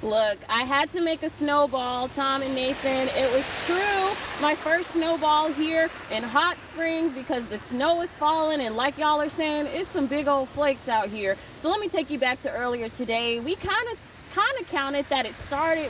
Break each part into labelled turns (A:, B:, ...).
A: Look, I had to make a snowball, Tom and Nathan. It was true. My first snowball here in Hot Springs because the snow is falling, and like y'all are saying, it's some big old flakes out here. So let me take you back to earlier today. We kind of counted that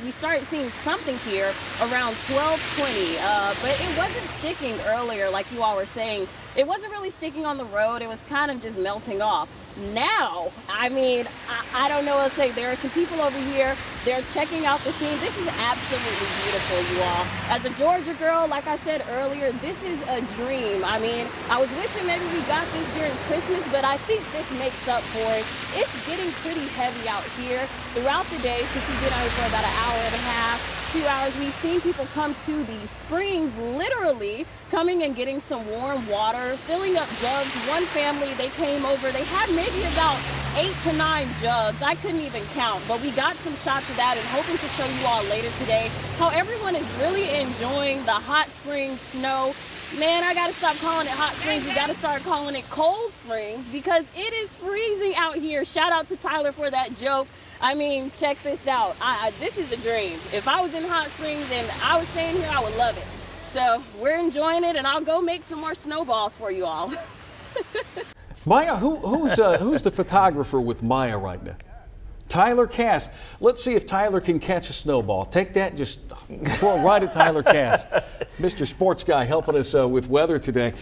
A: we started seeing something here around 12:20, but it wasn't sticking earlier like you all were saying. It wasn't really sticking on the road. It was kind of just melting off. Now, I mean, I don't know what to say. There are some people over here. They're checking out the scene. This is absolutely beautiful, you all. As a Georgia girl, like I said earlier, this is a dream. I mean, I was wishing maybe we got this during Christmas, but I think this makes up for it. It's getting pretty heavy out here throughout the day since we've been out here for about an hour and a half. 2 hours. We've seen people come to these springs, literally coming and getting some warm water, filling up jugs. One family, they came over, they had maybe about 8 to 9 jugs. I couldn't even count, but we got some shots of that and hoping to show you all later today how everyone is really enjoying the hot spring snow. Man, I gotta stop calling it hot springs. We gotta start calling it cold springs because it is freezing out here. Shout out to Tyler for that joke. I mean, check this out. This is a dream. If I was in Hot Springs and I was staying here, I would love it. So we're enjoying it, and I'll go make some more snowballs for you all.
B: Maya, who's the photographer with Maya right now? Tyler Cass. Let's see if Tyler can catch a snowball. Take that, just throw it right at Tyler Cass. Mr. Sports Guy helping us with weather today.